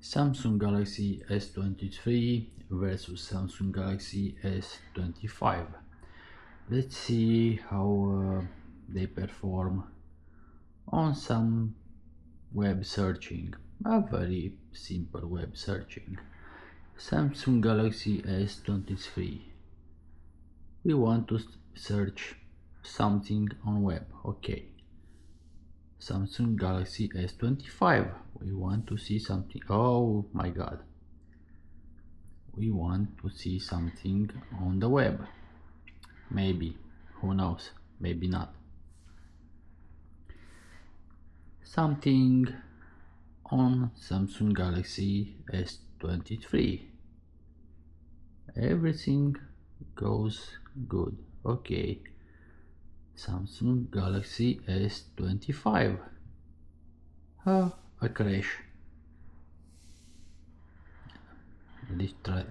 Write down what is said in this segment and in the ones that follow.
Samsung Galaxy S23 versus Samsung Galaxy S25. Let's see how they perform on some web searching, a very simple web searching. Samsung Galaxy S23. We want to search something on web, okay. Samsung Galaxy S25. We want to see something. Oh my god. We want to see something on the web. Maybe. Who knows? Maybe not. Something on Samsung Galaxy S23. Everything goes good. Okay. Samsung Galaxy S25. A crash.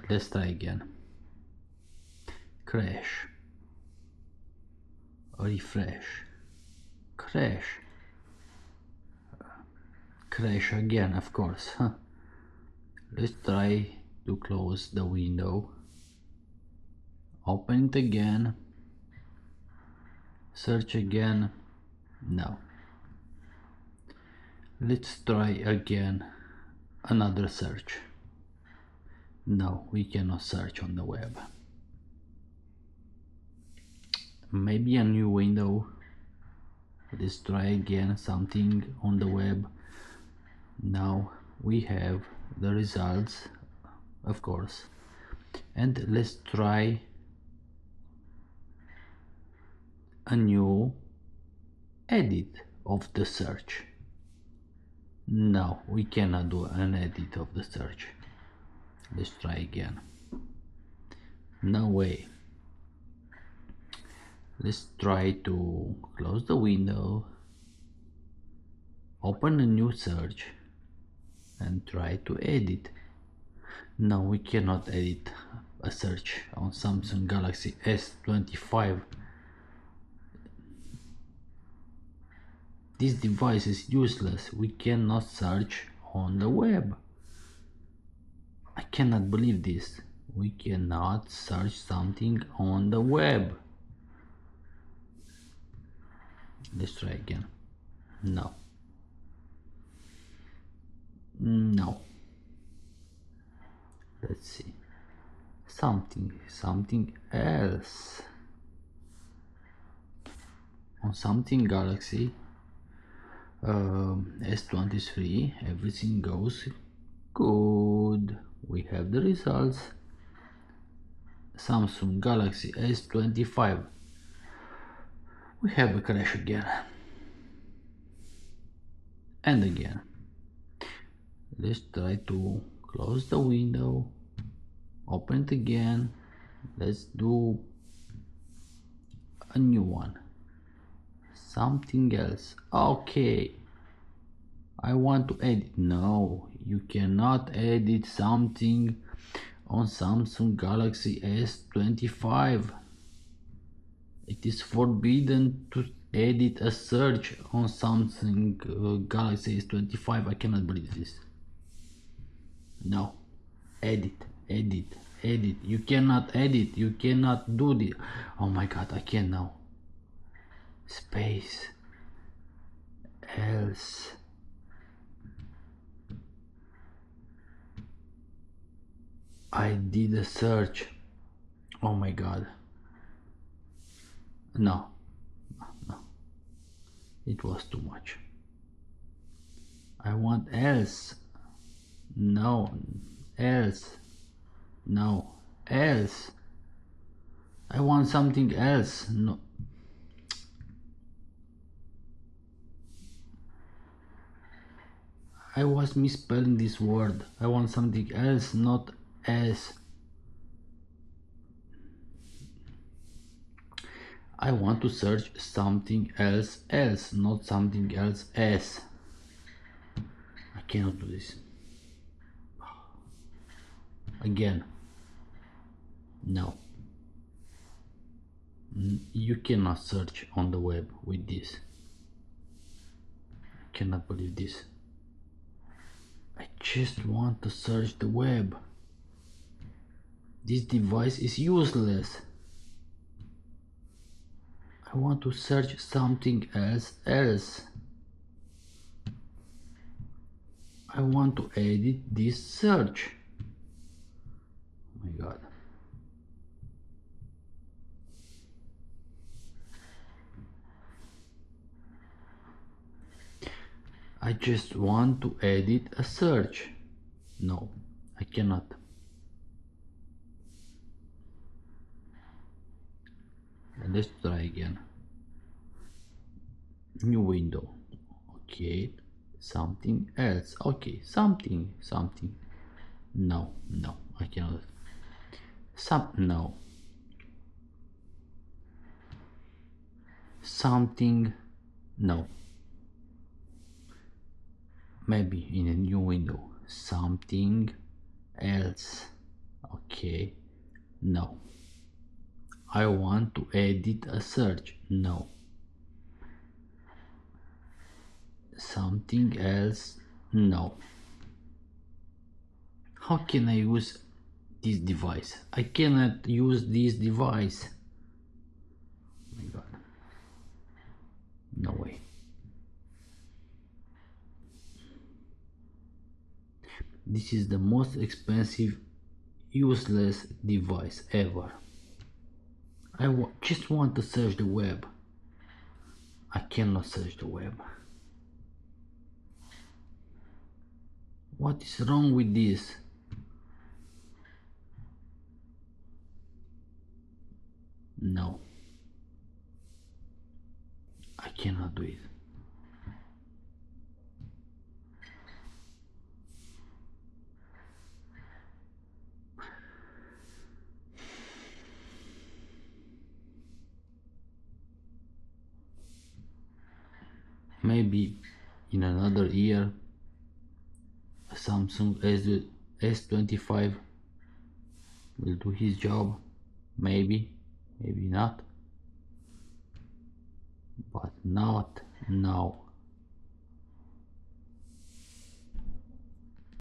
Let's try again. Crash. Refresh. Crash. Crash again, of course. Let's try to close the window. Open it again. Search again. No. Let's try again another search. No, we cannot search on the web. Maybe a new window. Let's try again something on the web. Now we have the results, of course, and let's try a new edit of the search. No, we cannot do an edit of the search. Let's try again. No way. Let's try to close the window, open a new search and try to edit. No, we cannot edit a search on Samsung Galaxy S25. This device is useless. We cannot search on the web. I cannot believe this. We cannot search something on the web. Let's try again. No. No. Let's see. Something else. On Samsung Galaxy S23, everything goes good. We have the results. Samsung Galaxy S25. We have a crash again. And again. Let's try to close the window, open it again. Let's do a new one. Something else. Okay. I want to edit. No, you cannot edit something on Samsung Galaxy S25. It is forbidden to edit a search on Samsung Galaxy S25. I cannot believe this. No. Edit. You cannot edit. You cannot do this. Oh my god, I can now. Space. Else. I did a search. Oh my god. No. It was too much. I want else. No. Else. No. Else. I want something else. No. I was misspelling this word. I want something else, not as. I want to search something else, not something else as. I cannot do this. Again. No. You cannot search on the web with this. I cannot believe this. I just want to search the web. This device is useless. I want to search something else. I want to edit this search. Oh my god. I just want to edit a search. No, I cannot. Let's try again. New window. Okay, something else. Okay, something. No, I cannot. No. Something. No. Maybe in a new window. Something else. Okay. No. I want to edit a search. No. Something else. No. How can I use this device? I cannot use this device. Oh my god. No way. This is the most expensive, useless device ever. I just want to search the web. I cannot search the web. What is wrong with this? No. I cannot do it. Maybe in another year a Samsung S25 will do his job. Maybe not, but not now.